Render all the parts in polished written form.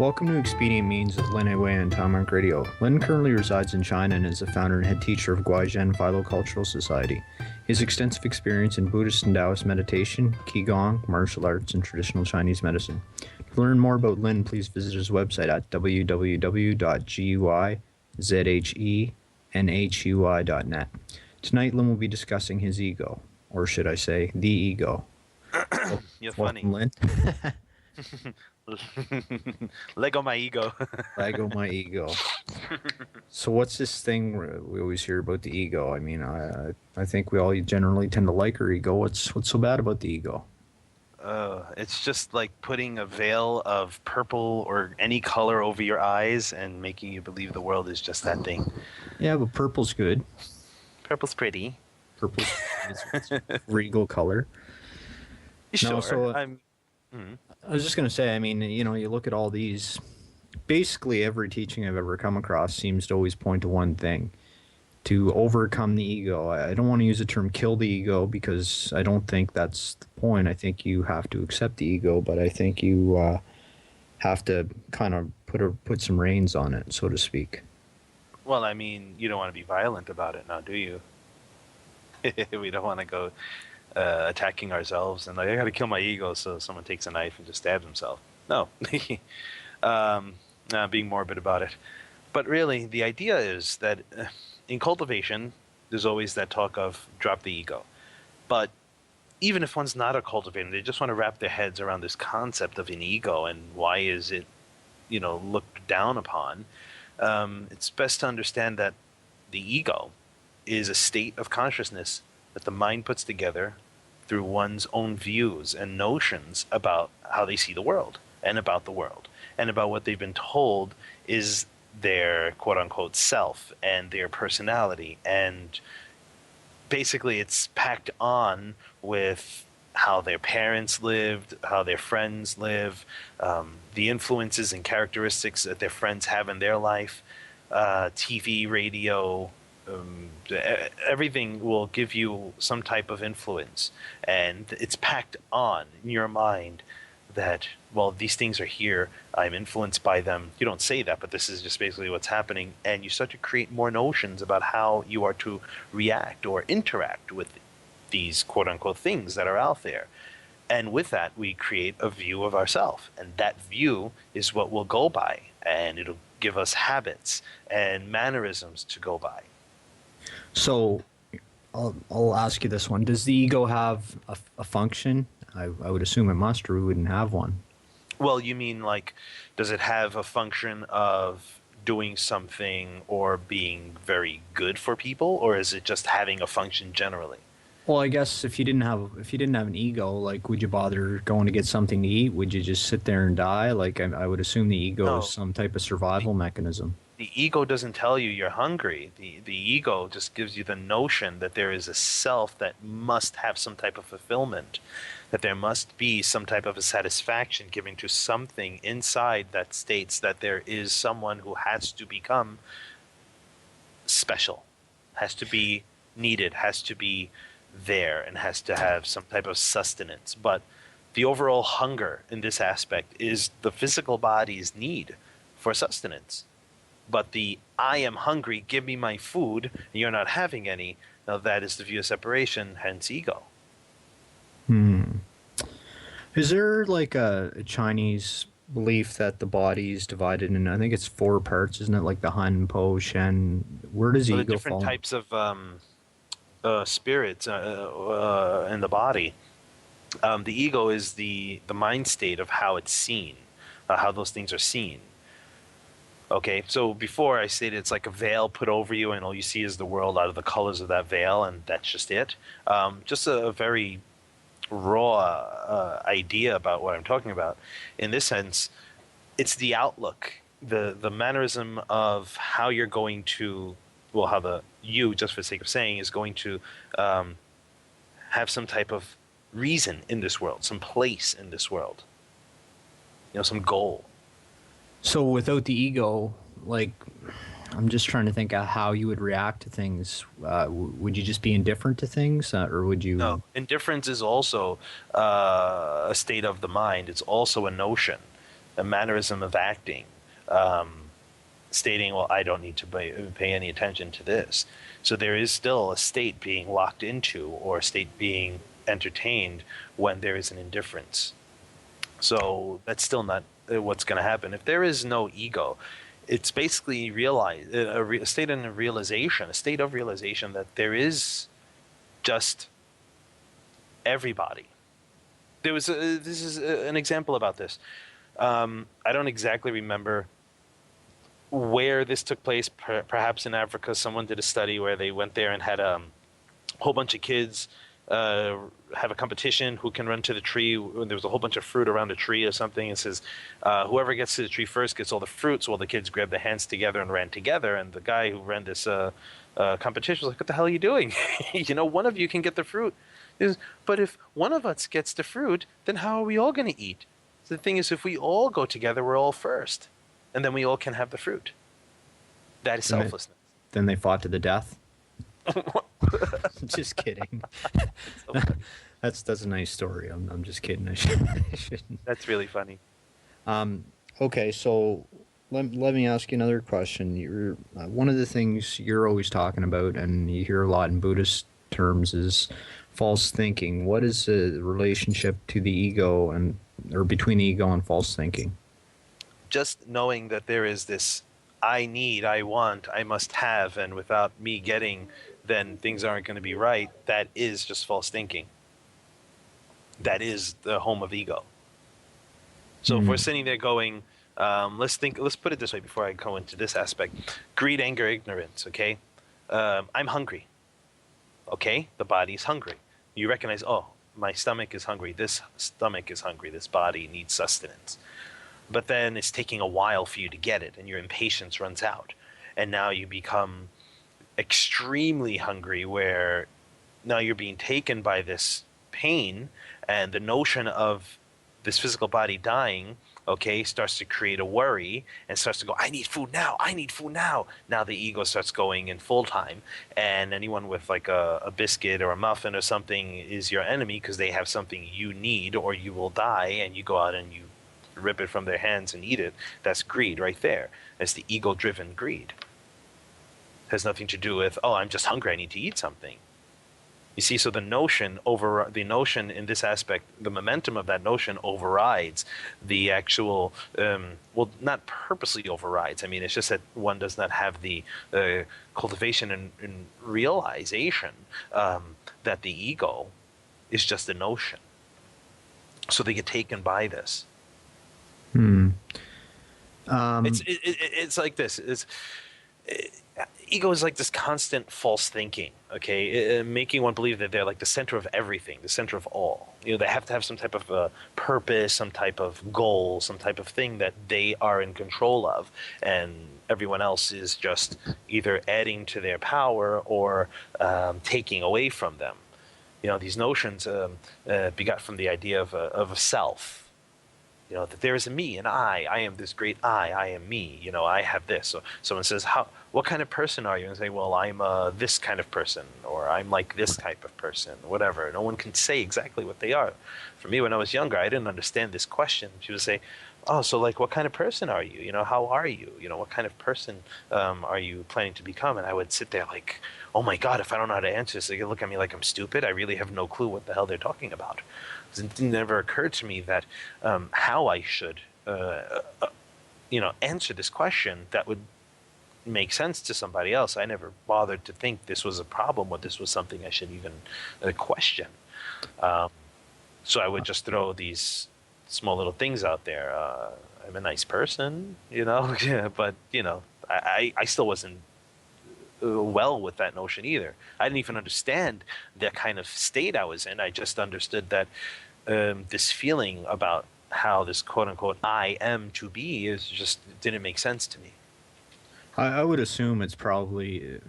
Welcome to Expedient Means with Lin Wei on TMRN Radio. Lin currently resides in China and is the founder and head teacher of Guizhen Philo-Cultural Society. He has extensive experience in Buddhist and Taoist meditation, Qigong, martial arts, and traditional Chinese medicine. To learn more about Lin, please visit his website at www.guizhenhui.net. Tonight, Lin will be discussing his ego, or should I say, the ego. You're Welcome, funny. Lin. Lego my ego. Lego my ego. So what's this thing we always hear about the ego? I mean, I think we all generally tend to like our ego. What's so bad about the ego? It's just like putting a veil of purple or any color over your eyes and making you believe the world is just that thing. Yeah, but purple's good. Purple's pretty. Purple's it's regal color. Sure. No, so, Mhm. I was just going to say, I mean, you know, you look at all these, basically every teaching I've ever come across seems to always point to one thing, to overcome the ego. I don't want to use the term kill the ego because I don't think that's the point. I think you have to accept the ego, but I think you have to kind of put some reins on it, so to speak. Well, I mean, you don't want to be violent about it now, do you? We don't want to go attacking ourselves and like, I got to kill my ego, so someone takes a knife and just stabs himself. No. Being morbid about it. But really, the idea is that in cultivation, there's always that talk of drop the ego. But even if one's not a cultivator, they just want to wrap their heads around this concept of an ego and why is it, looked down upon. It's best to understand that the ego is a state of consciousness that the mind puts together through one's own views and notions about how they see the world and about the world and about what they've been told is their quote-unquote self and their personality. And basically it's packed on with how their parents lived, how their friends live, the influences and characteristics that their friends have in their life, TV, radio, everything will give you some type of influence, and it's packed on in your mind that, well, these things are here, I'm influenced by them. You don't say that, but this is just basically what's happening, and you start to create more notions about how you are to react or interact with these quote-unquote things that are out there. And with that, we create a view of ourselves, and that view is what we'll go by, and it'll give us habits and mannerisms to go by. So I'll ask you this one. Does the ego have a function? I would assume it must, or we wouldn't have one. Well, you mean like, does it have a function of doing something or being very good for people, or is it just having a function generally? Well, I guess if you didn't have an ego, like, would you bother going to get something to eat? Would you just sit there and die? Like, I would assume the ego is some type of survival mechanism. The ego doesn't tell you you're hungry. The ego just gives you the notion that there is a self that must have some type of fulfillment, that there must be some type of a satisfaction given to something inside that states that there is someone who has to become special, has to be needed, has to be there, and has to have some type of sustenance. But the overall hunger in this aspect is the physical body's need for sustenance. But the I am hungry, give me my food, and you're not having any, now that is the view of separation, hence ego. Is there like a Chinese belief that the body is divided in, I think it's 4 parts, isn't it? Like the Han, Po, Shen. Where does ego fall? The different types of spirits in the body. The ego is the mind state of how it's seen, how those things are seen. Okay, so before I stated it's like a veil put over you and all you see is the world out of the colors of that veil, and that's just it. Just a very raw idea about what I'm talking about. In this sense, it's the outlook, the mannerism of how you're going to, well, how the you, just for the sake of saying, is going to have some type of reason in this world, some place in this world, some goal. So without the ego, like, I'm just trying to think of how you would react to things. Would you just be indifferent to things, or would you? No, indifference is also a state of the mind. It's also a notion. a mannerism of acting, um, stating, well, I don't need to pay any attention to this. So there is still a state being locked into, or a state being entertained when there is an indifference. So that's still not what's going to happen. If there is no ego, it's basically a state of realization that there is just everybody. This is an example about this. I don't exactly remember where this took place. Perhaps in Africa, someone did a study where they went there and had a whole bunch of kids have a competition who can run to the tree. There was a whole bunch of fruit around a tree or something. It says whoever gets to the tree first gets all the fruit. So all the kids grabbed their hands together and ran together. And the guy who ran this competition was like, "What the hell are you doing? One of you can get the fruit." He says, "But if one of us gets the fruit, then how are we all going to eat?" So the thing is, if we all go together, we're all first, and then we all can have the fruit. That is selflessness. Then they fought to the death. Just kidding. That's a nice story. I'm just kidding. I shouldn't. That's really funny. Okay, so let me ask you another question. You're one of the things you're always talking about, and you hear a lot in Buddhist terms, is false thinking. What is the relationship to the ego or between the ego and false thinking? Just knowing that there is this I need, I want, I must have, and without me getting, then things aren't going to be right. That is just false thinking. That is the home of ego. So if we're sitting there going, let's put it this way before I go into this aspect. Greed, anger, ignorance, okay? I'm hungry. Okay, the body's hungry. You recognize, oh, my stomach is hungry. This stomach is hungry. This body needs sustenance. But then it's taking a while for you to get it, and your impatience runs out. And now you become extremely hungry, where now you're being taken by this pain, and the notion of this physical body dying, okay, starts to create a worry and starts to go, I need food now, I need food now. Now the ego starts going in full time, and anyone with like a biscuit or a muffin or something is your enemy because they have something you need or you will die, and you go out and you rip it from their hands and eat it. That's greed right there. That's the ego-driven greed. It has nothing to do with, oh, I'm just hungry, I need to eat something. You see, so the notion in this aspect, the momentum of that notion overrides the actual, well, not purposely overrides. I mean, it's just that one does not have the cultivation and realization that the ego is just a notion. So they get taken by this. It's like this. Ego is like this constant false thinking, okay, making one believe that they're like the center of everything, the center of all. They have to have some type of purpose, some type of goal, some type of thing that they are in control of, and everyone else is just either adding to their power or taking away from them. These notions begot from the idea of a self. That there is a me, and I am this great I am me, I have this. So someone says, what kind of person are you? And say, well, I'm this kind of person, or I'm like this type of person, whatever. No one can say exactly what they are. For me, when I was younger, I didn't understand this question. She would say, oh, so like, what kind of person are you? How are you? What kind of person are you planning to become? And I would sit there like, oh my God, if I don't know how to answer this, they could look at me like I'm stupid. I really have no clue what the hell they're talking about. It never occurred to me that how I should, answer this question that would make sense to somebody else. I never bothered to think this was a problem or this was something I should even question. So I would just throw these small little things out there. I'm a nice person, but I still wasn't well with that notion either. I didn't even understand the kind of state I was in. I just understood that this feeling about how this quote unquote I am to be is just didn't make sense to me. I would assume it's probably,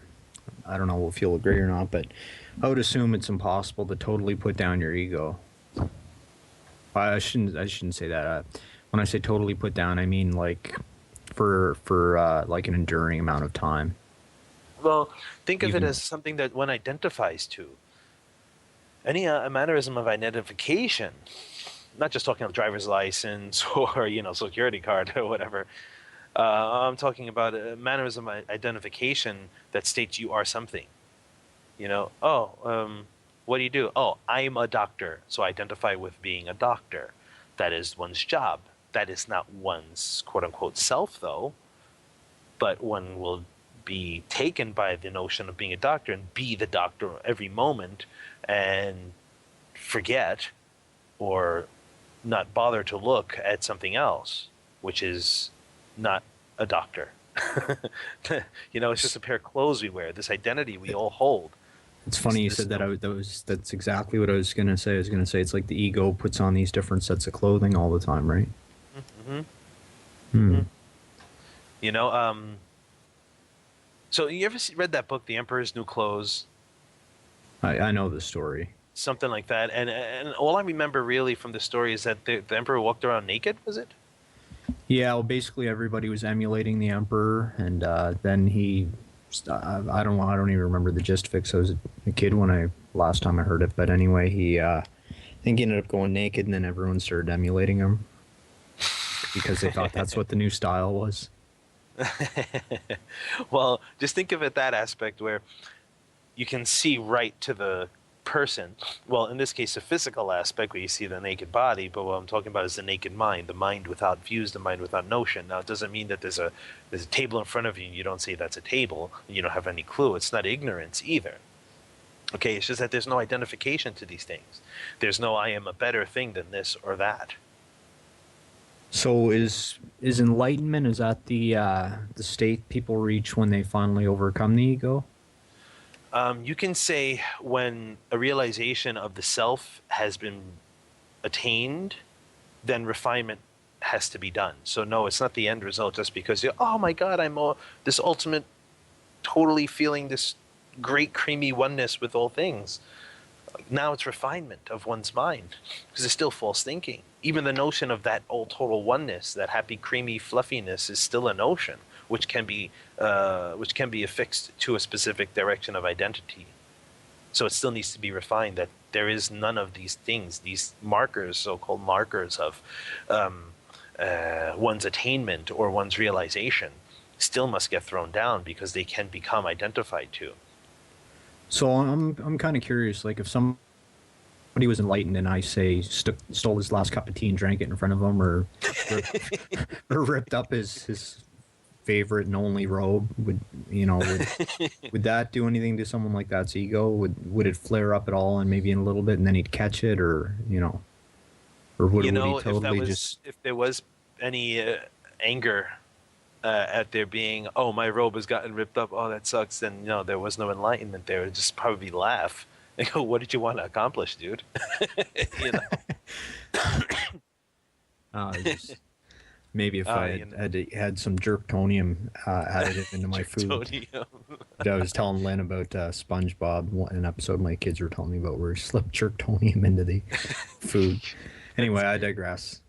I don't know if you'll agree or not, but I would assume it's impossible to totally put down your ego. I shouldn't say that. When I say totally put down, I mean like for like an enduring amount of time. Well, think of it as something that one identifies to. Any a mannerism of identification not just talking about driver's license or security card or whatever. I'm talking about a mannerism identification that states you are something. What do you do? Oh, I'm a doctor, so identify with being a doctor. That is one's job. That is not one's quote unquote self, though. But one will be taken by the notion of being a doctor and be the doctor every moment and forget or not bother to look at something else, which is not a doctor. It's just a pair of clothes we wear, this identity we all hold. It's funny you said that. That's exactly what I was gonna say. I was gonna say it's like the ego puts on these different sets of clothing all the time, right? Mm-hmm. Hmm. So you ever read that book, The Emperor's New Clothes? I know the story. Something like that. And all I remember really from the story is that the emperor walked around naked, was it? Yeah, well, basically everybody was emulating the emperor, and then he, I don't even remember the gist of it 'cause I was a kid when last time I heard it. But anyway, I think he ended up going naked, and then everyone started emulating him because they thought that's what the new style was. Well, just think of it that aspect where you can see right to the person. Well, in this case, a physical aspect where you see the naked body, but what I'm talking about is the naked mind, the mind without views, the mind without notion. Now, it doesn't mean that there's a table in front of you and you don't say that's a table and you don't have any clue. It's not ignorance either. Okay, it's just that there's no identification to these things. There's no I am a better thing than this or that. So is enlightenment, is that the state people reach when they finally overcome the ego? You can say when a realization of the self has been attained, then refinement has to be done. So no, it's not the end result just because oh my God, I'm this ultimate, totally feeling this great creamy oneness with all things. Now it's refinement of one's mind because it's still false thinking. Even the notion of that old total oneness, that happy creamy fluffiness, is still a notion which can be affixed to a specific direction of identity. So it still needs to be refined that there is none of these things, these markers, so-called markers of one's attainment or one's realization, still must get thrown down because they can become identified to. So I'm kind of curious, like if somebody was enlightened and I say stole his last cup of tea and drank it in front of him, or ripped up his favorite and only robe, would that do anything to someone like that's ego? Would it flare up at all, and maybe in a little bit, and then he'd catch it, or would he totally if there was any anger at there being, oh, my robe has gotten ripped up, oh, that sucks, then there was no enlightenment there. It'd just probably laugh and go, what did you want to accomplish, dude? Maybe if I had some jerktonium added into my food. I was telling Lynn about SpongeBob, an episode my kids were telling me about where he slipped jerktonium into the food. Anyway, I digress.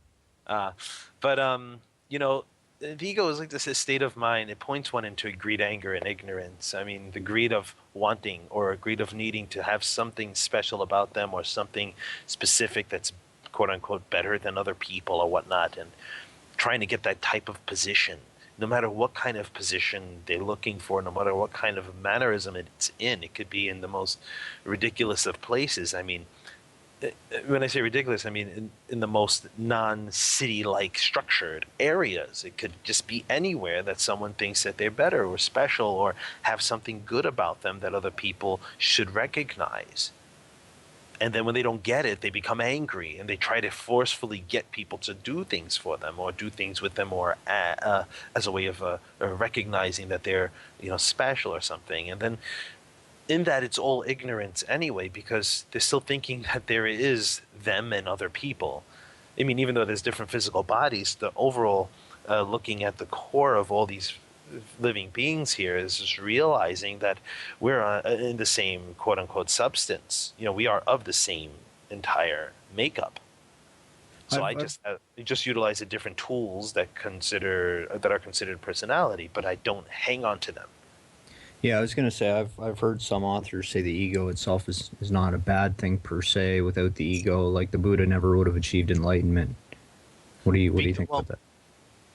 The ego is like this state of mind. It points one into greed, anger, and ignorance. I mean, the greed of wanting or a greed of needing to have something special about them or something specific that's quote unquote better than other people or whatnot, and trying to get that type of position, no matter what kind of position they're looking for, no matter what kind of mannerism it's in. It could be in the most ridiculous of places. I mean, when I say ridiculous, I mean in the most non-city-like structured areas. It could just be anywhere that someone thinks that they're better or special or have something good about them that other people should recognize. And then when they don't get it, they become angry and they try to forcefully get people to do things for them or do things with them, or as a way of recognizing that they're special or something. And then in that, it's all ignorance anyway, because they're still thinking that there is them and other people. I mean, even though there's different physical bodies, the overall looking at the core of all these living beings here is just realizing that we're in the same quote-unquote substance. We are of the same entire makeup. So I just utilize the different tools that are considered personality, but I don't hang on to them. Yeah, I was gonna say I've heard some authors say the ego itself is not a bad thing per se. Without the ego, like the Buddha never would have achieved enlightenment. What do you think Well, about that?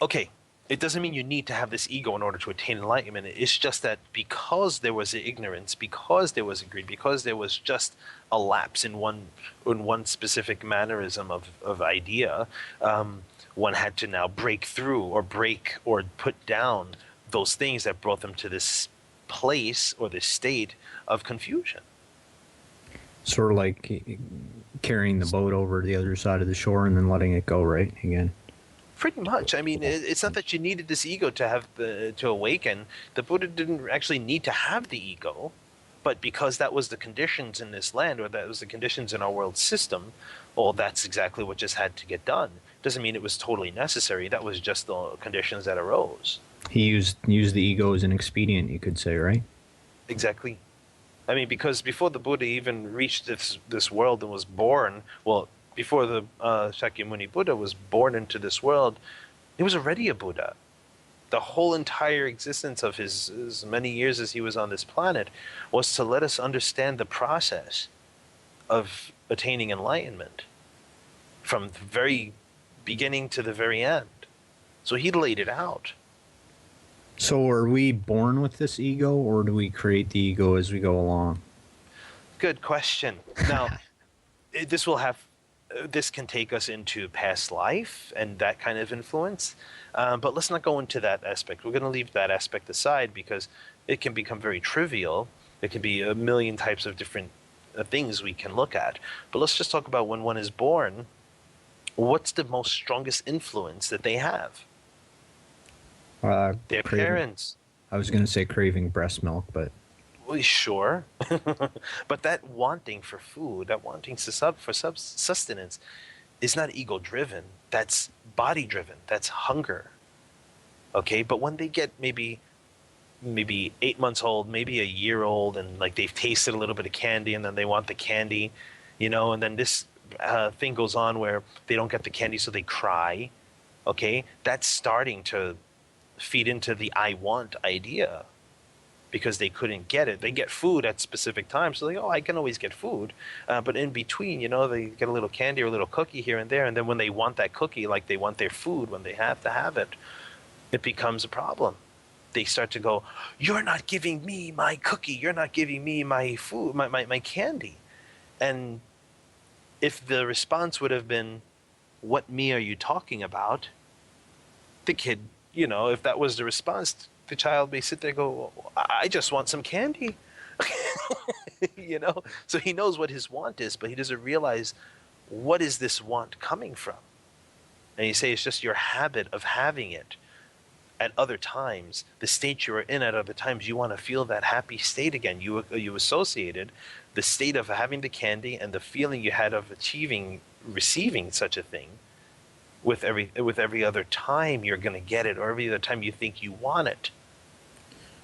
okay, it doesn't mean you need to have this ego in order to attain enlightenment. It's just that because there was ignorance, because there was greed, because there was just a lapse in one specific mannerism of idea, one had to now break through or break or put down those things that brought them to this place or this state of confusion. Sort of like carrying the boat over to the other side of the shore and then letting it go right again. Pretty much. I mean, it's not that you needed this ego to have to awaken. The Buddha didn't actually need to have the ego, but because that was the conditions in this land, or that was the conditions in our world system, well, that's exactly what just had to get done. Doesn't mean it was totally necessary. That was just the conditions that arose. He used the ego as an expedient, you could say, right? Exactly. I mean, because before the Buddha even reached this world and was born, well, before the Shakyamuni Buddha was born into this world, he was already a Buddha. The whole entire existence of his many years as he was on this planet was to let us understand the process of attaining enlightenment from the very beginning to the very end. So he laid it out. So are we born with this ego, or do we create the ego as we go along? Good question. Now, this will have this can take us into past life and that kind of influence, but let's not go into that aspect. We're going to leave that aspect aside because it can become very trivial. It can be a million types of different things we can look at, but let's just talk about when one is born. What's the most strongest influence that they have? Their Craving. parents. I was going to say craving breast milk, but Well, sure, but that wanting for food, that wanting for sustenance, is not ego driven. That's body driven. That's hunger. Okay, but when they get maybe 8 months old, maybe a year old, and like they've tasted a little bit of candy, and then they want the candy, and then this thing goes on where they don't get the candy, so they cry. Okay, that's starting to feed into the "I want" idea because they couldn't get it. They get food at specific times, so they go, "Oh, I can always get food," but in between, they get a little candy or a little cookie here and there, and then when they want that cookie, like they want their food, when they have to have it, it becomes a problem. They start to go, "You're not giving me my cookie. You're not giving me my food, my candy." And if the response would have been, "What me are you talking about?" The kid, if that was the response, the child may sit there and go, well, "I just want some candy." So he knows what his want is, but he doesn't realize what is this want coming from. And you say it's just your habit of having it at other times, the state you are in at other times. You want to feel that happy state again. You associated the state of having the candy and the feeling you had of receiving such a thing with every other time you're going to get it, or every other time you think you want it.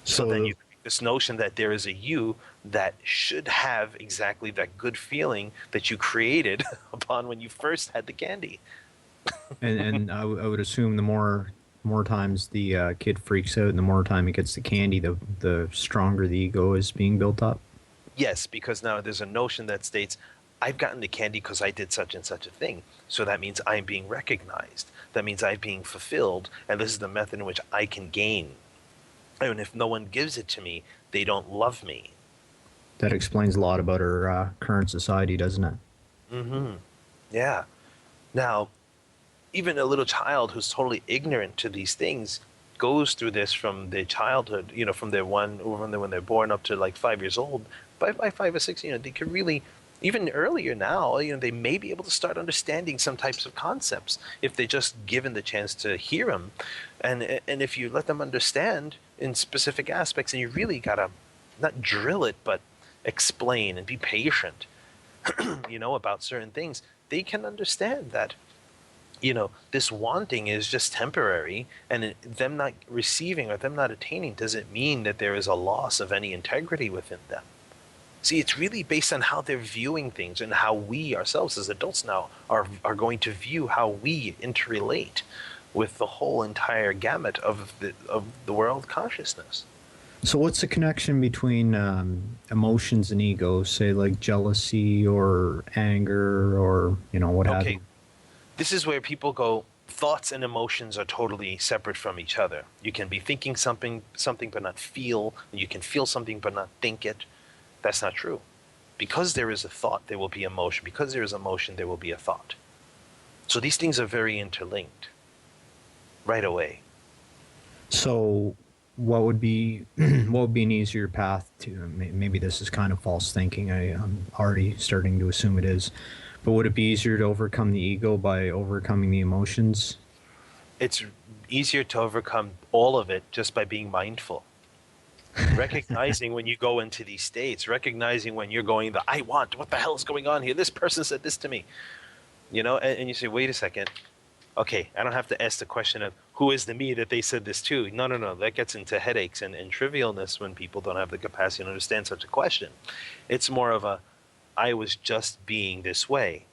So then you create this notion that there is a you that should have exactly that good feeling that you created upon when you first had the candy. and I would assume the more times the kid freaks out and the more time he gets the candy, the stronger the ego is being built up. Yes, because now there's a notion that states, I've gotten the candy because I did such and such a thing. So that means I'm being recognized. That means I'm being fulfilled. And this is the method in which I can gain. And if no one gives it to me, they don't love me. That explains a lot about our current society, doesn't it? Mm-hmm. Yeah. Now, even a little child who's totally ignorant to these things goes through this from their childhood, from when they're born up to like 5 years old. By 5 or 6, they could really, even earlier now, they may be able to start understanding some types of concepts if they're just given the chance to hear them. And if you let them understand in specific aspects, and you really gotta not drill it, but explain and be patient, about certain things, they can understand that this wanting is just temporary, and them not receiving or them not attaining doesn't mean that there is a loss of any integrity within them. See, it's really based on how they're viewing things and how we ourselves as adults now are going to view how we interrelate with the whole entire gamut of the world consciousness. So what's the connection between emotions and ego? Say like jealousy or anger or what have Okay, you. this is where people go, thoughts and emotions are totally separate from each other. You can be thinking something but not feel, and you can feel something but not think it. That's not true. Because there is a thought, there will be emotion. Because there is emotion, there will be a thought. So these things are very interlinked right away. So what would be what would be an easier path to maybe this is kind of false thinking. I'm already starting to assume it is. But would it be easier to overcome the ego by overcoming the emotions? It's easier to overcome all of it just by being mindful. Recognizing when you go into these states, recognizing when you're going the I want, what the hell is going on here? This person said this to me. And you say, wait a second. Okay, I don't have to ask the question of who is the me that they said this to. No, no, no. That gets into headaches and trivialness when people don't have the capacity to understand such a question. It's more of a I was just being this way.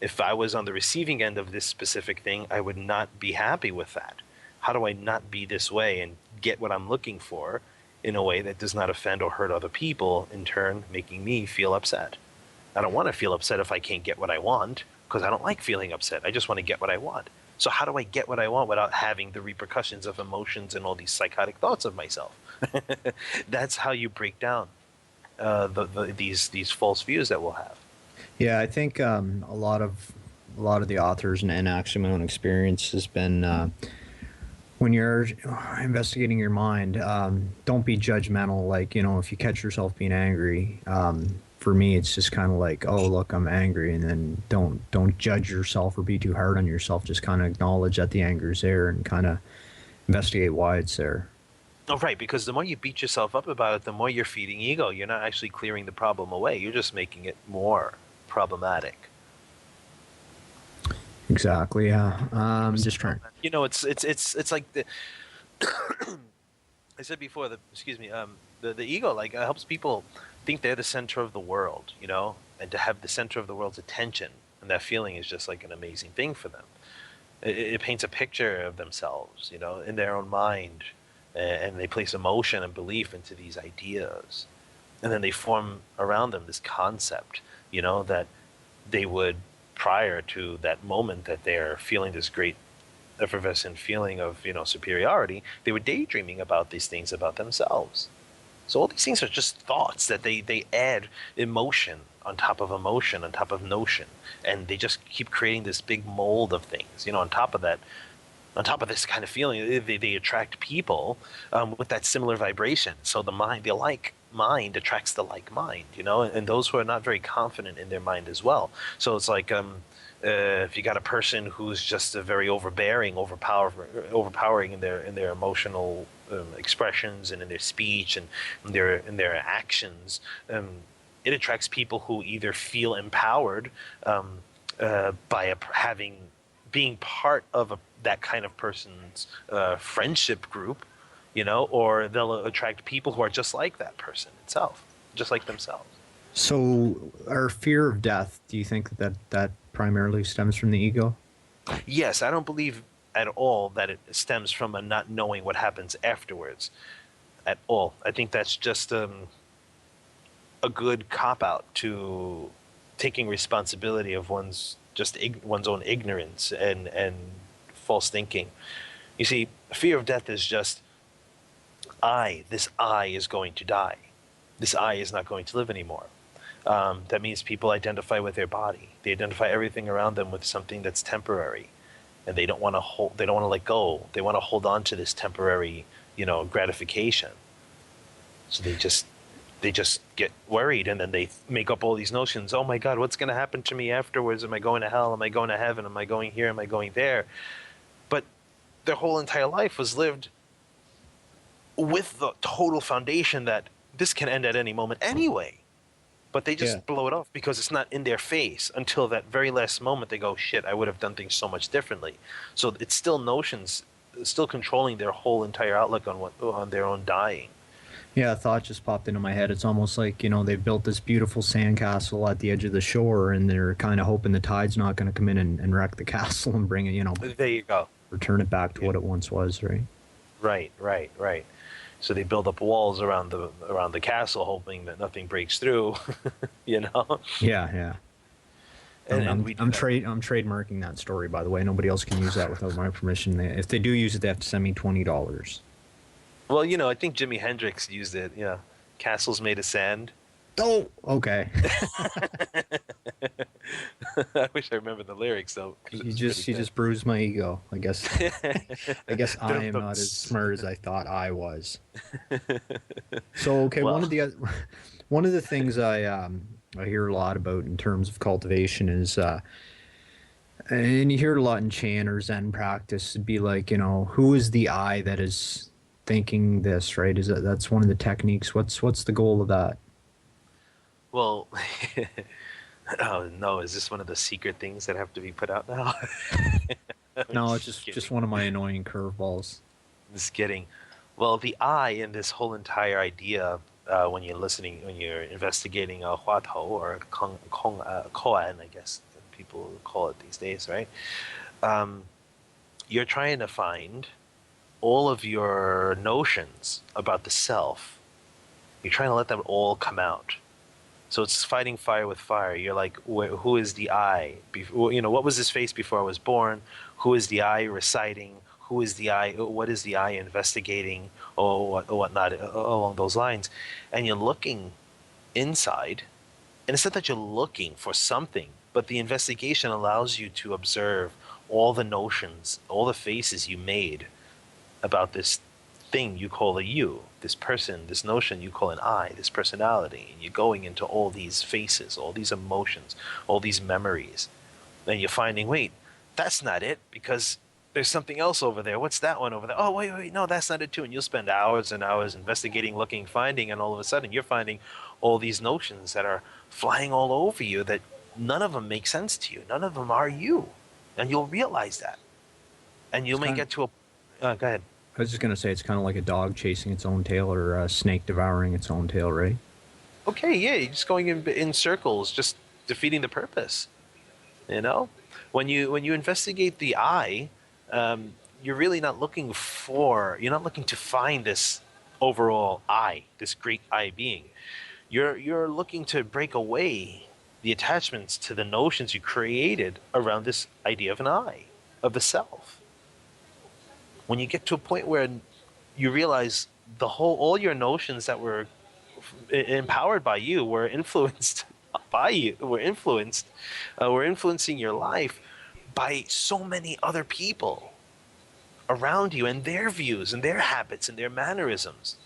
If I was on the receiving end of this specific thing, I would not be happy with that. How do I not be this way and get what I'm looking for in a way that does not offend or hurt other people, in turn making me feel upset? I don't want to feel upset if I can't get what I want because I don't like feeling upset. I just want to get what I want. So how do I get what I want without having the repercussions of emotions and all these psychotic thoughts of myself? That's how you break down these false views that we'll have. Yeah, I think a lot of the authors and actually my own experience has been when you're investigating your mind, don't be judgmental. Like if you catch yourself being angry, for me, it's just kind of like, oh look, I'm angry, and then don't judge yourself or be too hard on yourself. Just kind of acknowledge that the anger's there and kind of investigate why it's there. Oh, right, because the more you beat yourself up about it, the more you're feeding ego. You're not actually clearing the problem away. You're just making it more problematic. Exactly. Yeah. Just trying. It's like the I said before. The ego helps people think they're the center of the world, and to have the center of the world's attention, and that feeling is just like an amazing thing for them. It paints a picture of themselves, in their own mind, and they place emotion and belief into these ideas, and then they form around them this concept, that they would, prior to that moment that they're feeling this great effervescent feeling of superiority, they were daydreaming about these things about themselves. So all these things are just thoughts that they add emotion on top of emotion on top of notion, and they just keep creating this big mold of things. On top of this kind of feeling, they attract people with that similar vibration. So the like mind attracts the like mind, and those who are not very confident in their mind as well. So it's like if you got a person who's just a very overpowering in their emotional expressions and in their speech and in their actions, it attracts people who either feel empowered by having being part of that kind of person's friendship group, or they'll attract people who are just like that person itself, just like themselves. So, our fear of death, do you think that primarily stems from the ego? Yes, I don't believe at all that it stems from a not knowing what happens afterwards at all. I think that's just a good cop out to taking responsibility of one's own ignorance and false thinking. You see, fear of death is just this I is going to die. This I is not going to live anymore. That means people identify with their body. They identify everything around them with something that's temporary, and they don't want to hold. They don't want to let go. They want to hold on to this temporary, gratification. So they just get worried, and then they make up all these notions. Oh my God, what's going to happen to me afterwards? Am I going to hell? Am I going to heaven? Am I going here? Am I going there? But their whole entire life was lived with the total foundation that this can end at any moment anyway. But they just blow it off because it's not in their face until that very last moment. They go, shit, I would have done things so much differently. So it's still notions, still controlling their whole entire outlook on their own dying. Yeah, a thought just popped into my head. It's almost like, they've built this beautiful sandcastle at the edge of the shore, and they're kind of hoping the tide's not going to come in and wreck the castle and bring it, There you go. return it back to what it once was, right? Right. So they build up walls around the castle, hoping that nothing breaks through. You know, Yeah, yeah. and we do that. I'm trademarking that story, by the way. Nobody else can use that without my permission. If they do use it, they have to send me $20. Well, you know, I think Jimi Hendrix used it. Yeah, castles made of sand. Oh, okay. I wish I remember the lyrics though, because it was pretty You good. just bruised my ego. I guess I guess I am not as Dum-dums. smart as I thought I was. So okay, Well, one of the things I hear a lot about in terms of cultivation is and you hear it a lot in Chan or Zen practice. It'd be like, who is the I that is thinking this, right? That's one of the techniques. What's the goal of that? well, oh no, is this one of the secret things that have to be put out now? I'm No, it's just just kidding. one of my annoying curveballs. Just kidding. Well, the I in this whole entire idea, when you're investigating a huatou or koan, I guess people call it these days, right? Um, you're trying to find all of your notions about the self. You're trying to let them all come out. So it's fighting fire with fire. You're like, who is the I? What was this face before I was born? Who is the I reciting? Who is the I? What is the I investigating? Or whatnot along those lines. And you're looking inside, and it's not that you're looking for something, but the investigation allows you to observe all the notions, all the faces you made about this thing you call a you, this person, this notion you call an I, this personality, and you're going into all these faces, all these emotions, all these memories. Then you're finding, wait, that's not it, because there's something else over there. What's that one over there? Oh, wait, no, that's not it too. And you'll spend hours and hours investigating, looking, finding, and all of a sudden you're finding all these notions that are flying all over you that none of them make sense to you. None of them are you. And you'll realize that. And you It's may kind of, get to a... go ahead. I was just gonna say it's kind of like a dog chasing its own tail or a snake devouring its own tail, right? Okay, yeah, you're just going in circles, just defeating the purpose. You know, when you investigate the I, you're really not looking for. You're not looking to find this overall I, this great I being. You're looking to break away the attachments to the notions you created around this idea of an I, of the self. When you get to a point where you realize all your notions that were empowered by you were influenced by you were influencing your life by so many other people around you and their views and their habits and their mannerisms.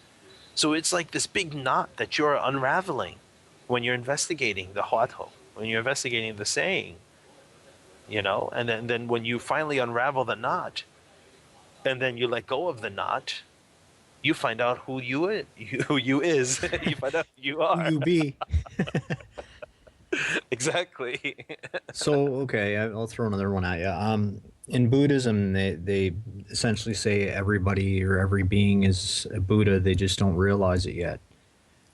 So it's like this big knot that you're unraveling when you're investigating the huatou, when you're investigating the saying, and then when you finally unravel the knot and then you let go of the knot, you find out who you is. Who you is. You find out who you Who are. you be? Exactly. So okay, I'll throw another one at you. In Buddhism, they essentially say everybody or every being is a Buddha. They just don't realize it yet.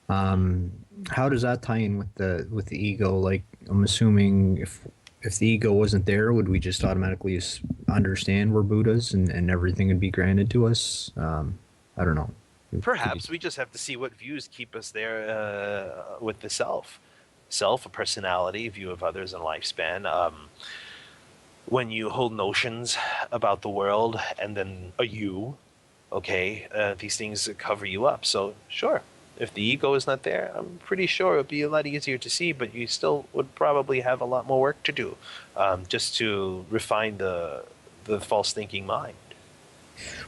Um, how does that tie in with the ego? Like, I'm assuming if the ego wasn't there, would we just automatically understand we're Buddhas and everything would be granted to us? I don't know. Perhaps we just have to see what views keep us there with the self, a personality, view of others, and lifespan. When you hold notions about the world and then a you, okay, these things cover you up. So sure, if the ego is not there, I'm pretty sure it would be a lot easier to see, but you still would probably have a lot more work to do, just to refine the false thinking mind.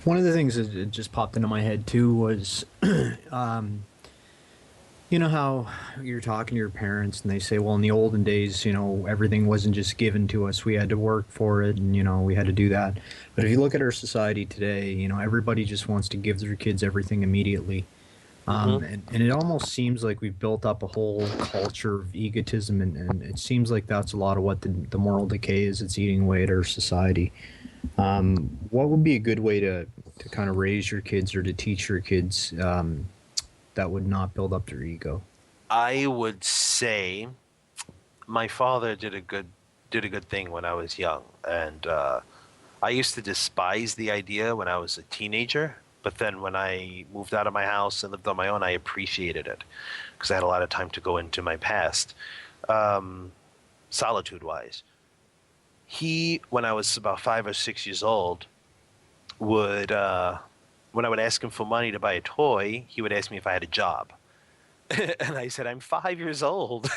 One of the things that just popped into my head too was, you know how you're talking to your parents and they say, well, in the olden days, everything wasn't just given to us. We had to work for it and, we had to do that. But if you look at our society today, everybody just wants to give their kids everything immediately. Hmm. And it almost seems like we've built up a whole culture of egotism, and it seems like that's a lot of what the moral decay is. It's eating away at our society. What would be a good way to kind of raise your kids or to teach your kids that would not build up their ego? I would say my father did a good thing when I was young, and I used to despise the idea when I was a teenager, But then when I moved out of my house and lived on my own, I appreciated it because I had a lot of time to go into my past, solitude-wise. He, when I was about 5 or 6 years old, would when I would ask him for money to buy a toy, he would ask me if I had a job. And I said, I'm 5 years old.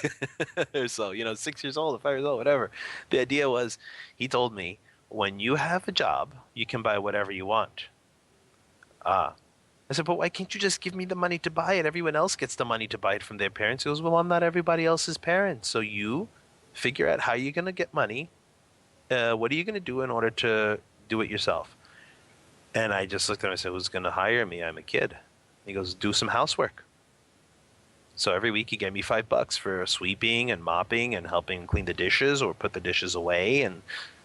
So, 6 years old or 5 years old, whatever. The idea was, he told me, when you have a job, you can buy whatever you want. I said, but why can't you just give me the money to buy it? Everyone else gets the money to buy it from their parents. He goes, well, I'm not everybody else's parent. So you figure out how you're going to get money. What are you going to do in order to do it yourself? And I just looked at him and said, who's going to hire me? I'm a kid. He goes, do some housework. So every week he gave me $5 for sweeping and mopping and helping clean the dishes or put the dishes away and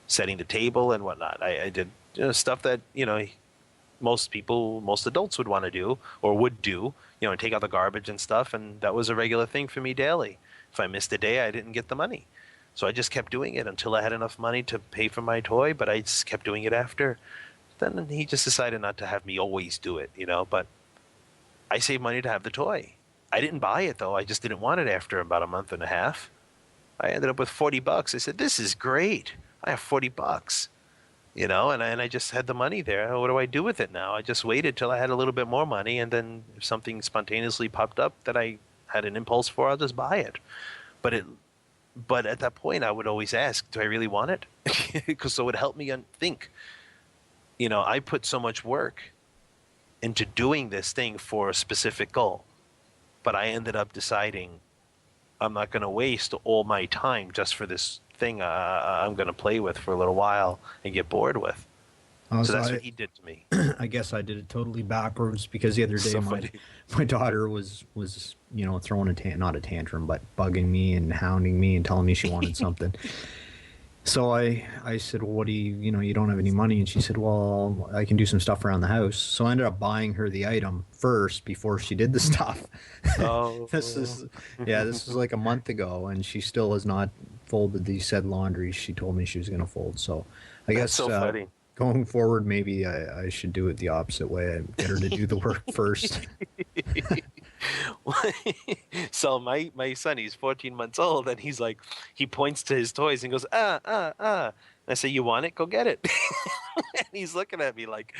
setting the table and whatnot. I did stuff that, most adults would want to do or would do, and take out the garbage and stuff. And that was a regular thing for me daily. If I missed a day, I didn't get the money. So I just kept doing it until I had enough money to pay for my toy, but I just kept doing it after. Then he just decided not to have me always do it, but I saved money to have the toy. I didn't buy it though. I just didn't want it after about a month and a half. I ended up with $40. I said, this is great. I have $40, and I just had the money there. What do I do with it now? I just waited till I had a little bit more money, and then if something spontaneously popped up that I had an impulse for, I'll just buy it. But at that point, I would always ask, do I really want it? Because so it would help me think. I put so much work into doing this thing for a specific goal, but I ended up deciding I'm not going to waste all my time just for this thing I'm going to play with for a little while and get bored with. So that's what he did to me. I guess I did it totally backwards because the other day my daughter was throwing not a tantrum, but bugging me and hounding me and telling me she wanted something. So I said, well, what do you don't have any money? And she said, well, I can do some stuff around the house. So I ended up buying her the item first before she did the stuff. Oh. This was like a month ago, and she still has not folded the said laundry she told me she was going to fold. So I guess so funny. Going forward, maybe I should do it the opposite way. I get her to do the work first. So my son, he's 14 months old, and he's like, he points to his toys and goes, And I say, you want it? Go get it. And he's looking at me like,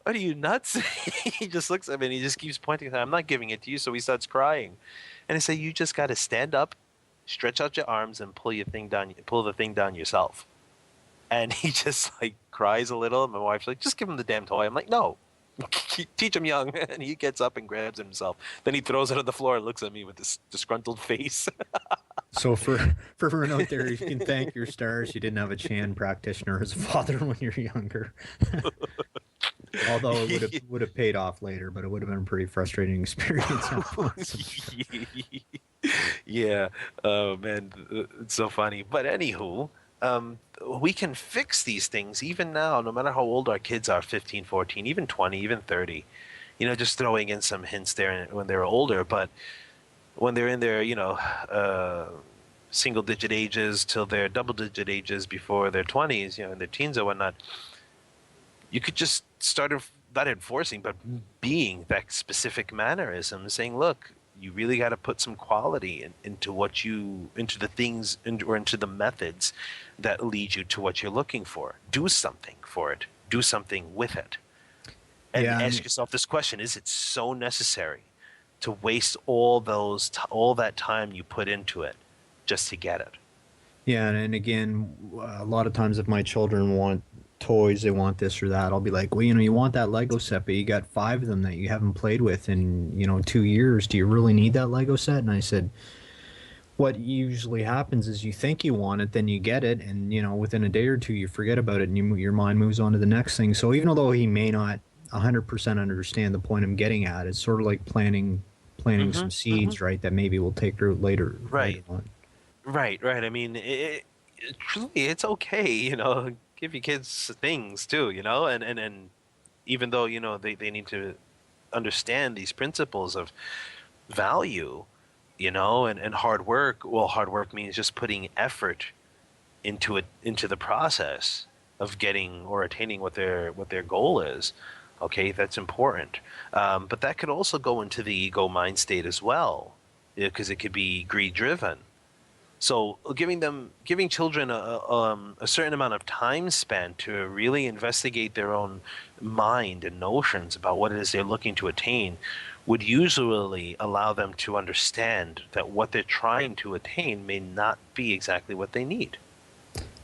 what are you, nuts? He just looks at me and he just keeps pointing. I'm not giving it to you. So he starts crying. And I say, you just got to stand up, stretch out your arms, and pull the thing down yourself. And he just like cries a little. And my wife's like, just give him the damn toy. I'm like, no. Teach him young. And he gets up and grabs it himself. Then he throws it on the floor and looks at me with this disgruntled face. So for everyone out there, you can thank your stars you didn't have a Chan practitioner as a father when you're younger. Although it would have paid off later, but it would have been a pretty frustrating experience. Yeah. Oh man, it's so funny. But anywho, we can fix these things even now, no matter how old our kids are, 15, 14, even 20, even 30. Just throwing in some hints there when they're older. But when they're in their, single-digit ages till their double-digit ages before their 20s, in their teens or whatnot, you could just start not enforcing, but being that specific mannerism, saying, look, you really got to put some quality into the things or into the methods that lead you to what you're looking for. Do something for it. Do something with it. And ask yourself this question: is it so necessary to waste all that time you put into it just to get it? Yeah, and again, a lot of times if my children want toys, they want this or that, I'll be like, well, you want that Lego set, but you got 5 of them that you haven't played with in 2 years. Do you really need that Lego set? And I said, what usually happens is you think you want it, then you get it, and within a day or two you forget about it, and your mind moves on to the next thing. So even though he may not 100% understand the point I'm getting at, it's sort of like planting some seeds, right, that maybe will take root later. Right. Later on. Right. I mean, truly, it's okay, give your kids things too, and even though, they need to understand these principles of value, and hard work. Well, hard work means just putting effort into the process of getting or attaining what their goal is. Okay, that's important. But that could also go into the ego mind state as well, because it could be greed driven. So giving children a certain amount of time span to really investigate their own mind and notions about what it is they're looking to attain would usually allow them to understand that what they're trying to attain may not be exactly what they need.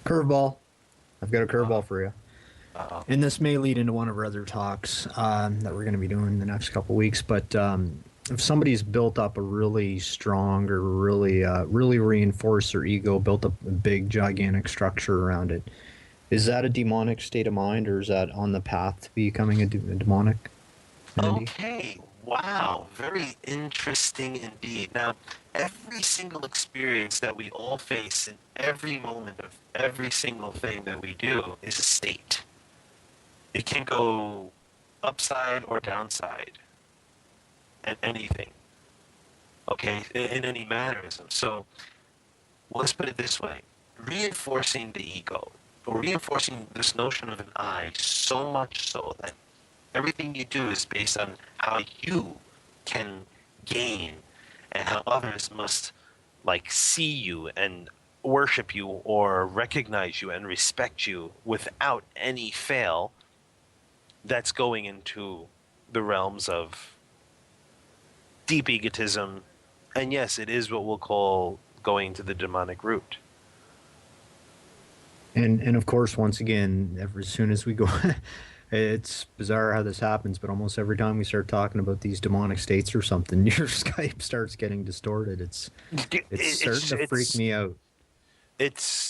Curveball. I've got a Uh, curveball for you. uh, And this may lead into one of our other talks that we're going to be doing in the next couple of weeks. But if somebody's built up a really strong or really reinforced their ego, built up a big, gigantic structure around it, is that a demonic state of mind, or is that on the path to becoming a demonic entity? Okay, wow, very interesting indeed. Now, every single experience that we all face in every moment of every single thing that we do is a state. It can go upside or downside and anything, okay, in any mannerism. So let's put it this way: reinforcing the ego, or reinforcing this notion of an I, so much so that everything you do is based on how you can gain and how others must like see you and worship you or recognize you and respect you without any fail. That's going into the realms of deep egotism. And yes, it is what we'll call going to the demonic root. And of course, once again, as soon as we go, it's bizarre how this happens, but almost every time we start talking about these demonic states or something, your Skype starts getting distorted. It's starting to freak It's me out.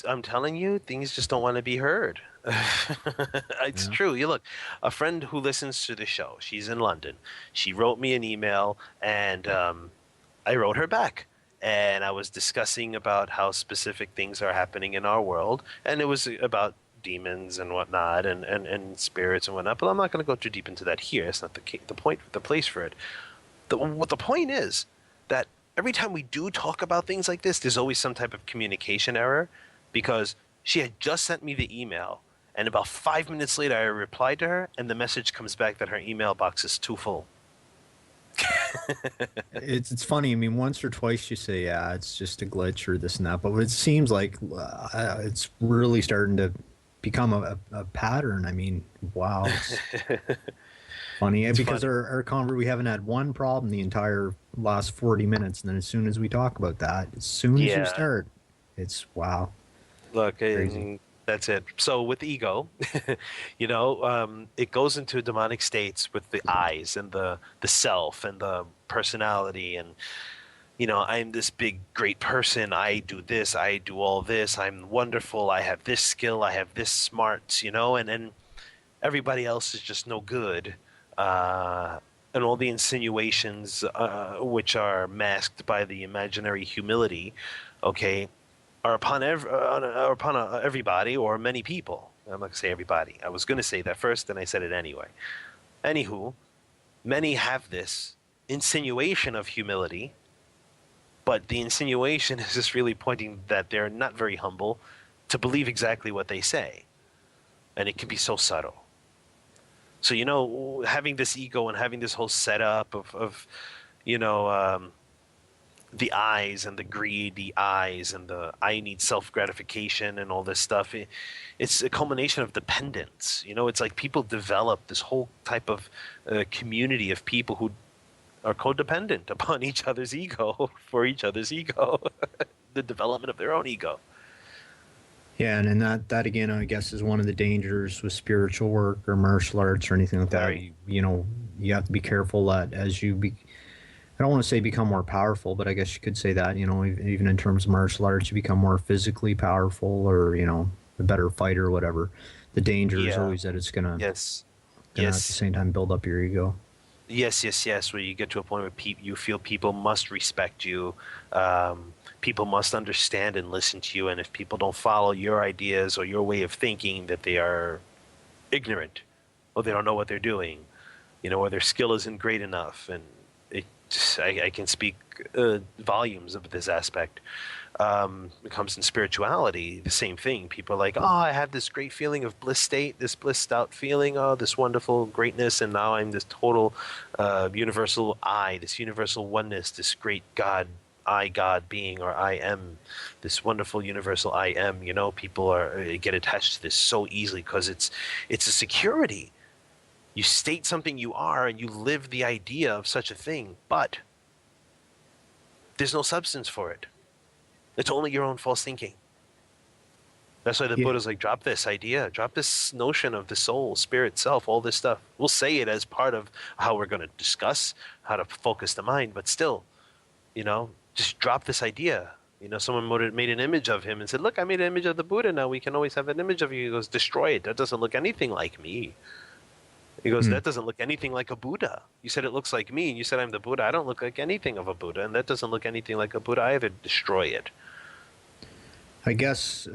I'm telling you, things just don't want to be heard. It's Yeah. true. You look, a friend who listens to the show, she's in London. She wrote me an email, and I wrote her back. And I was discussing about how specific things are happening in our world. And it was about demons and whatnot and spirits and whatnot. But I'm not going to go too deep into that here. It's not the point, the place for it. What the point is that every time we do talk about things like this, there's always some type of communication error because she had just sent me the email, and about 5 minutes later, I replied to her, and the message comes back that her email box is too full. It's funny. I mean, once or twice you say, "Yeah, it's just a glitch or this and that," but it seems like it's really starting to become a pattern. I mean, wow, it's funny It's because funny. we haven't had one problem the entire last 40 minutes, and then as soon as we talk about that, as soon as you Yeah, start, it's wow, look, crazy. and that's it. So with ego, it goes into demonic states with the eyes and the self and the personality and I'm this big, great person. I do this. I do all this. I'm wonderful. I have this skill. I have this smarts, and everybody else is just no good. And all the insinuations, which are masked by the imaginary humility, okay, are upon everybody or many people. I'm not going to say everybody. I was going to say that first, then I said it anyway. Anywho, many have this insinuation of humility, but the insinuation is just really pointing that they're not very humble to believe exactly what they say. And it can be so subtle. So, having this ego and having this whole setup of you know, um, the eyes and the greed, the eyes and the I need self gratification and all this stuff, it's a culmination of dependence. It's like people develop this whole type of community of people who are codependent upon each other's ego for each other's ego, the development of their own ego. Yeah, and that again, I guess, is one of the dangers with spiritual work or martial arts or anything like that. Very. You have to be careful that as you be, I don't want to say become more powerful, but I guess you could say that, even in terms of martial arts, you become more physically powerful or, a better fighter or whatever. The danger is Yeah. always that it's Yes. gonna at the Yes. same time build up your ego. Yes. Yes. Yes. Where you get to a point where you feel people must respect you. People must understand and listen to you. And if people don't follow your ideas or your way of thinking, that they are ignorant or they don't know what they're doing, or their skill isn't great enough. And I can speak volumes of this aspect. it comes in spirituality, the same thing. People are like, oh, I have this great feeling of bliss state, this blissed out feeling, oh, this wonderful greatness, and now I'm this total universal I, this universal oneness, this great God, I God being, or I am, this wonderful universal I am. You know, people are get attached to this so easily because it's a security. You state something you are, and you live the idea of such a thing, but there's no substance for it. It's only your own false thinking. That's why the Yeah. Buddha's like, drop this idea, drop this notion of the soul, spirit, self, all this stuff. We'll say it as part of how we're going to discuss how to focus the mind, but still, just drop this idea. Someone made an image of him and said, look, I made an image of the Buddha. Now we can always have an image of you. He goes, destroy it. That doesn't look anything like me. He goes, Hmm. that doesn't look anything like a Buddha. You said it looks like me, and you said I'm the Buddha. I don't look like anything of a Buddha, and that doesn't look anything like a Buddha either. Destroy it. I guess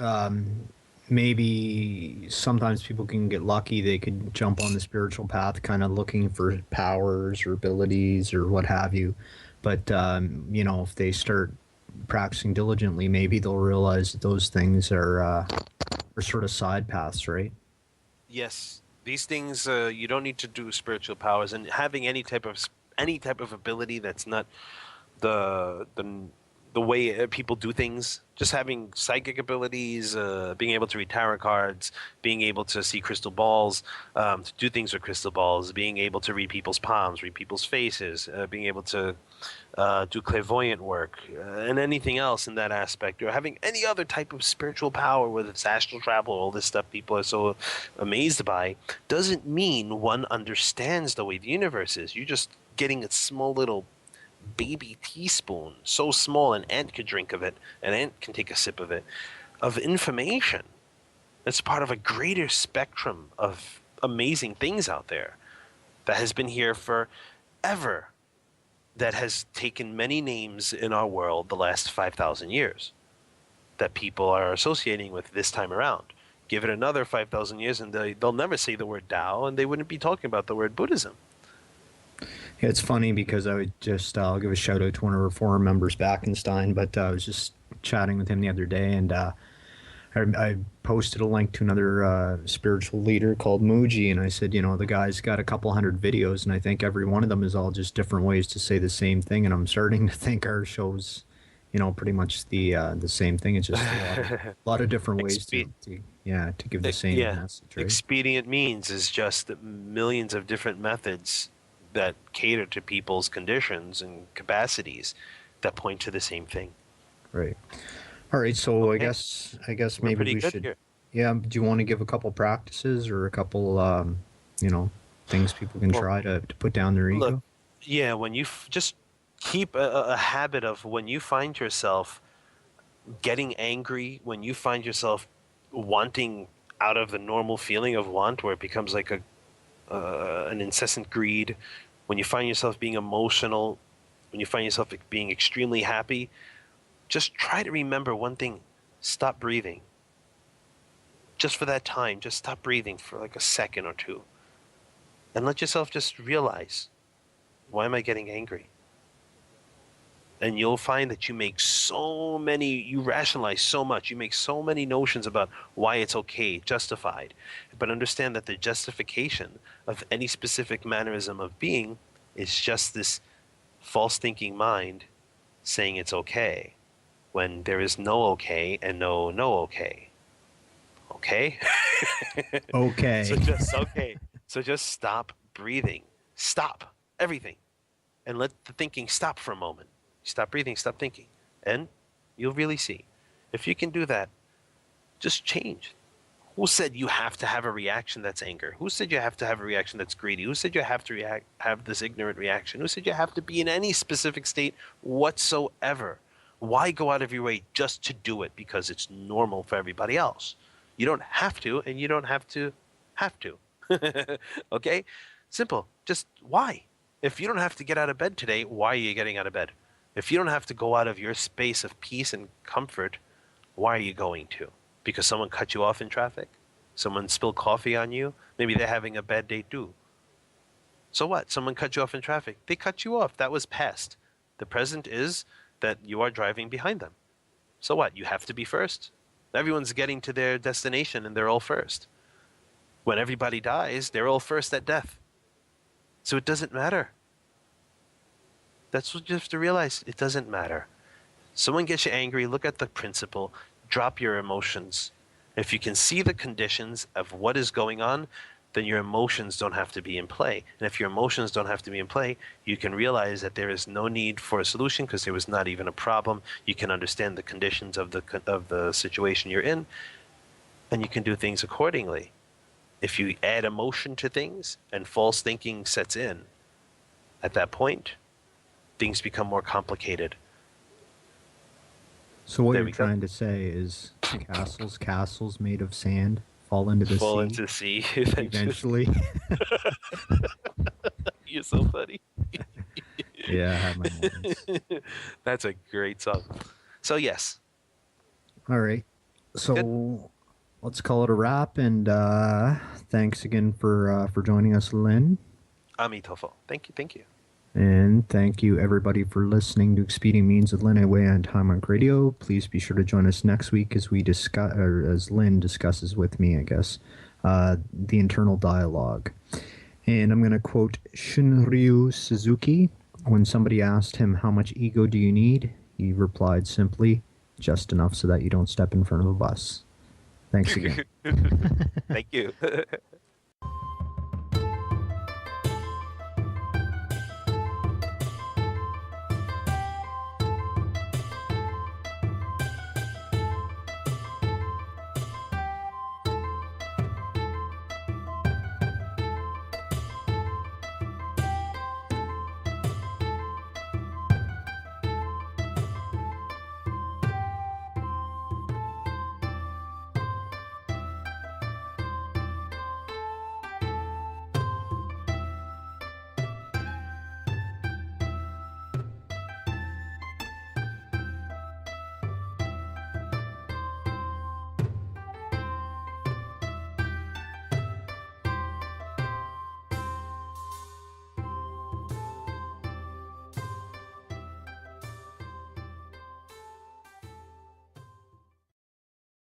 maybe sometimes people can get lucky. They could jump on the spiritual path, kind of looking for powers or abilities or what have you. But if they start practicing diligently, maybe they'll realize that those things are sort of side paths, right? Yes, these things you don't need to do spiritual powers, and having any type of ability that's not the the the way people do things. Just having psychic abilities, being able to read tarot cards, being able to see crystal balls, to do things with crystal balls, being able to read people's palms, read people's faces, being able to do clairvoyant work, and anything else in that aspect, or having any other type of spiritual power, whether it's astral travel, all this stuff people are so amazed by, doesn't mean one understands the way the universe is. You're just getting a small little baby teaspoon, so small an ant could drink of it, an ant can take a sip of it, of information. It's part of a greater spectrum of amazing things out there that has been here forever, that has taken many names in our world the last 5,000 years that people are associating with this time around. Give it another 5,000 years and they'll never say the word Tao, and they wouldn't be talking about the word Buddhism. Yeah, it's funny because I would just I'll give a shout out to one of our forum members, Backenstein, but I was just chatting with him the other day, and I posted a link to another spiritual leader called Muji, and I said, the guy's got a couple hundred videos, and I think every one of them is all just different ways to say the same thing, and I'm starting to think our show's, pretty much the same thing. It's just a lot of different ways to give the same Yeah, message, right? expedient means is just millions of different methods that cater to people's conditions and capacities that point to the same thing. Right. All right, so I Okay, guess we're maybe pretty we good should. here. Yeah, do you want to give a couple practices or a couple, you know, things people can Well, try to put down their look, ego? yeah, when you just keep a habit of when you find yourself getting angry, when you find yourself wanting out of the normal feeling of want, where it becomes like an incessant greed, when you find yourself being emotional, when you find yourself being extremely happy, just try to remember one thing: stop breathing. Just for that time, just stop breathing for like a second or two, and let yourself just realize, why am I getting angry? And you'll find that you rationalize so much, you make so many notions about why it's okay, justified. But understand that the justification of any specific mannerism of being is just this false thinking mind saying it's okay when there is no okay and no okay. Okay? Okay. So just stop breathing. Stop everything and let the thinking stop for a moment. Stop breathing, stop thinking. And you'll really see. If you can do that, just change. Who said you have to have a reaction that's anger? Who said you have to have a reaction that's greedy? Who said you have to have this ignorant reaction? Who said you have to be in any specific state whatsoever? Why go out of your way just to do it because it's normal for everybody else? You don't have to, and you don't have to. Okay? Simple. Just why? If you don't have to get out of bed today, why are you getting out of bed? If you don't have to go out of your space of peace and comfort, why are you going to? Because someone cut you off in traffic? Someone spilled coffee on you? Maybe they're having a bad day too. So what? Someone cut you off in traffic. They cut you off. That was past. The present is that you are driving behind them. So what? You have to be first. Everyone's getting to their destination and they're all first. When everybody dies, they're all first at death. So it doesn't matter. That's what you have to realize. It doesn't matter. Someone gets you angry, look at the principle, drop your emotions. If you can see the conditions of what is going on, then your emotions don't have to be in play. And if your emotions don't have to be in play, you can realize that there is no need for a solution because there was not even a problem. You can understand the conditions of the situation you're in, and you can do things accordingly. If you add emotion to things and false thinking sets in, at that point, things become more complicated. So what There you're we go. trying to say is castles made of sand fall into the Fall sea into the sea eventually. eventually. You're so funny. Yeah, I have my moments. That's a great song. So yes, All right. So let's call it a wrap, and thanks again for joining us, Lynn. Amitofo. Thank you. Thank you. And thank you, everybody, for listening to Expedient Means with Lynn Away on Time on Radio. Please be sure to join us next week as we discuss, or as Lynn discusses with me, I guess, the internal dialogue. And I'm going to quote Shunryu Suzuki. When somebody asked him, "How much ego do you need?" he replied simply, "Just enough so that you don't step in front of a bus." Thanks again. Thank you.